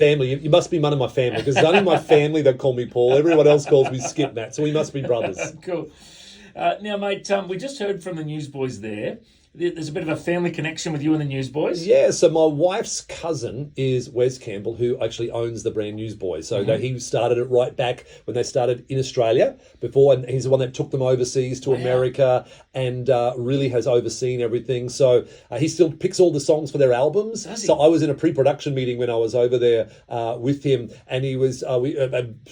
Family. You must be one of my family, because it's only my family that call me Paul. Everyone else calls me Skip, Matt. So we must be brothers. Cool. Now, mate, we just heard from the Newsboys there. There's a bit of a family connection with you and the Newsboys. Yeah, so my wife's cousin is Wes Campbell, who actually owns the brand Newsboys. So he started it right back when they started in Australia before, and he's the one that took them overseas to America and really has overseen everything. So he still picks all the songs for their albums. So I was in a pre-production meeting when I was over there with him, and he was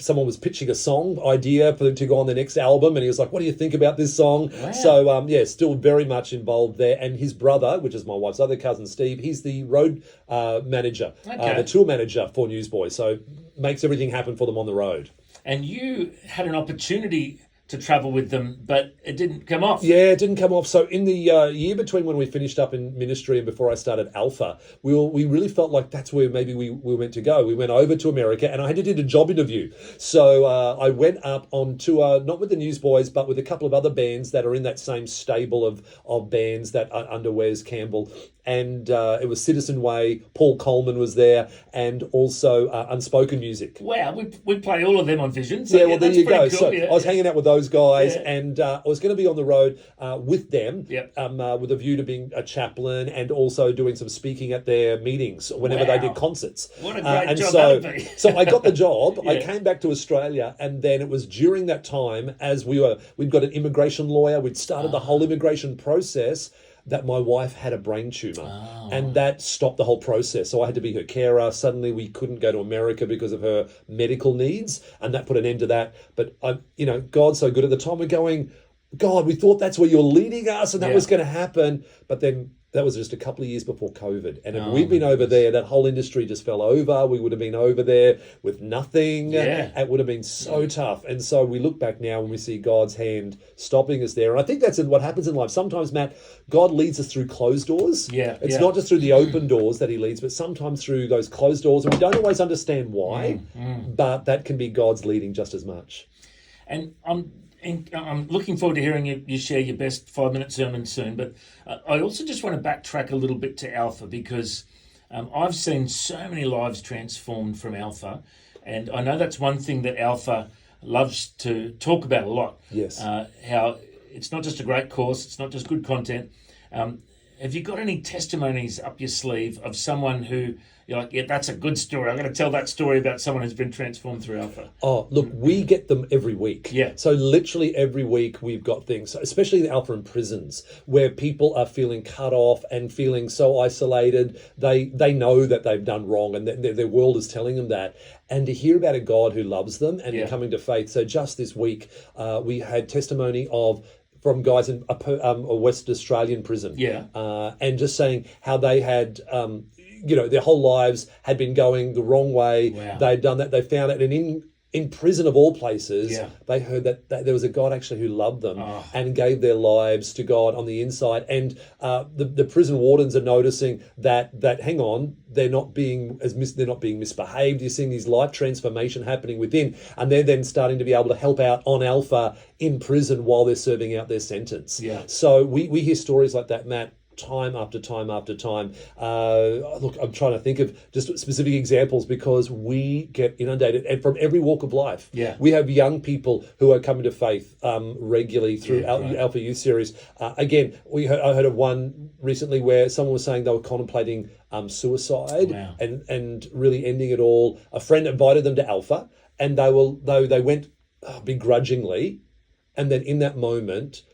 someone was pitching a song idea for them to go on the next album, and he was like, "What do you think about this song?" Wow. So still very much involved there. And his brother, which is my wife's other cousin, Steve, he's the road manager, the tour manager for Newsboys. So makes everything happen for them on the road. And you had an opportunity to travel with them, but it didn't come off. Yeah, it didn't come off. So in the year between when we finished up in ministry and before I started Alpha, we really felt like that's where maybe we were meant to go. We went over to America, and I had to do a job interview. So I went up on tour, not with the Newsboys, but with a couple of other bands that are in that same stable of bands that are under Wes Campbell. And it was Citizen Way, Paul Coleman was there, and also Unspoken Music. Wow, we play all of them on Vision. So well, there you go. Cool. So I was hanging out with those guys, and I was going to be on the road with them, with a view to being a chaplain and also doing some speaking at their meetings whenever they did concerts. What a great job that would be. So I got the job. I came back to Australia, and then it was during that time, as we'd got an immigration lawyer, we'd started the whole immigration process, that my wife had a brain tumour, and that stopped the whole process. So I had to be her carer. Suddenly we couldn't go to America because of her medical needs, and that put an end to that. But God's so good. At the time we're going, God, we thought that's where you're leading us, and that was going to happen. But then that was just a couple of years before COVID. And if we'd been over there, that whole industry just fell over. We would have been over there with nothing. Yeah. It would have been so tough. And so we look back now and we see God's hand stopping us there. And I think that's what happens in life. Sometimes, Matt, God leads us through closed doors. It's not just through the open doors that he leads, but sometimes through those closed doors. And we don't always understand why, but that can be God's leading just as much. And I'm looking forward to hearing you share your best 5-minute sermon soon. But I also just want to backtrack a little bit to Alpha, because I've seen so many lives transformed from Alpha. And I know that's one thing that Alpha loves to talk about a lot. Yes. How it's not just a great course, it's not just good content. Have you got any testimonies up your sleeve of someone who you're like, yeah, that's a good story. I'm going to tell that story about someone who's been transformed through Alpha? Oh, look, we get them every week. Yeah. So literally every week we've got things, especially the Alpha in prisons, where people are feeling cut off and feeling so isolated. They know that they've done wrong, and their world is telling them that. And to hear about a God who loves them and coming to faith. So just this week, we had testimony from guys in a West Australian prison. And just saying how they had, their whole lives had been going the wrong way. Wow. They'd done that. They found it. And in prison of all places, they heard that there was a God actually who loved them and gave their lives to God on the inside. And the prison wardens are noticing that hang on, they're not being misbehaved. You're seeing these life transformation happening within, and they're then starting to be able to help out on Alpha in prison while they're serving out their sentence. So we hear stories like that, Matt, time after time after time. Look, I'm trying to think of just specific examples, because we get inundated, and from every walk of life. We have young people who are coming to faith regularly through Alpha Youth Series. Again, I heard of one recently where someone was saying they were contemplating suicide and really ending it all. A friend invited them to Alpha, and they went begrudgingly, and then in that moment,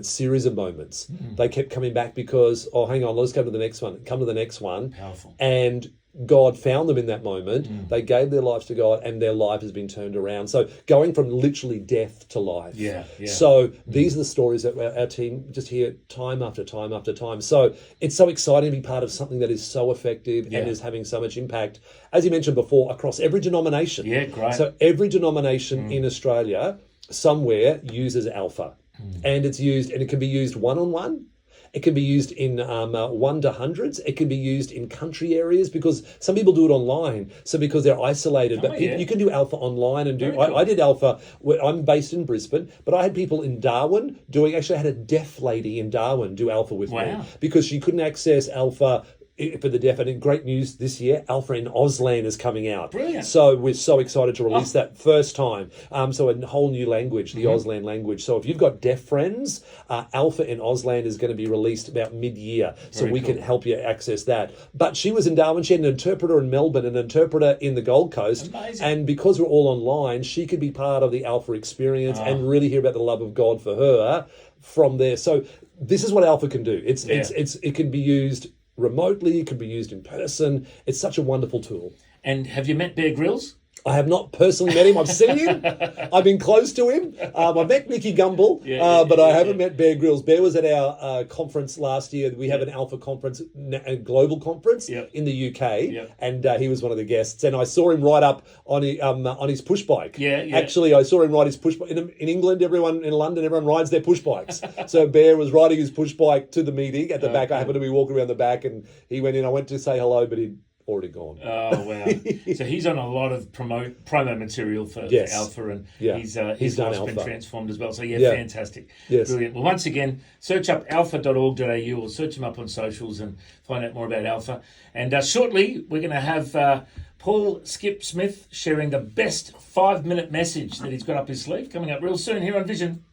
series of moments, they kept coming back because, hang on, let's go to the next one. Come to the next one. Powerful. And God found them in that moment. They gave their lives to God, and their life has been turned around. So going from literally death to life. So these are the stories that our team just hear time after time after time. So it's so exciting to be part of something that is so effective and is having so much impact, as you mentioned before, across every denomination. Great. So every denomination in Australia somewhere uses Alpha. And it's used, and it can be used one-on-one. It can be used in 1 to hundreds. It can be used in country areas, because some people do it online. So because they're isolated, but you can do Alpha online and do. Cool. I did Alpha. I'm based in Brisbane, but I had people in Darwin doing. Actually, I had a deaf lady in Darwin do Alpha with me because she couldn't access Alpha for the deaf. And great news this year, Alpha in Auslan is coming out. Brilliant. So we're so excited to release that first time. So a whole new language, the Auslan language. So if you've got deaf friends, Alpha in Auslan is going to be released about mid-year. So we can help you access that. But she was in Darwin. She had an interpreter in Melbourne, an interpreter in the Gold Coast. Amazing. And because we're all online, she could be part of the Alpha experience and really hear about the love of God for her from there. So this is what Alpha can do. It can be used remotely, it can be used in person. It's such a wonderful tool. And have you met Bear Grylls? I have not personally met him. I've seen him. I've been close to him. I met Mickey Gumble, but I haven't met Bear Grylls. Bear was at our conference last year. We have an Alpha conference, a global conference in the UK, and he was one of the guests. And I saw him ride up on his push bike. Actually, I saw him ride his push bike. In England, in London, everyone rides their push bikes. So Bear was riding his push bike to the meeting at the back. I happened to be walking around the back, and he went in. I went to say hello, but he'd already gone. Oh wow! So he's on a lot of promo material for Alpha, and his life's been transformed as well. So fantastic, brilliant. Well, once again, search up alpha.org.au or search him up on socials and find out more about Alpha. And shortly, we're going to have Paul Skip Smith sharing the best 5-minute message that he's got up his sleeve coming up real soon here on Vision.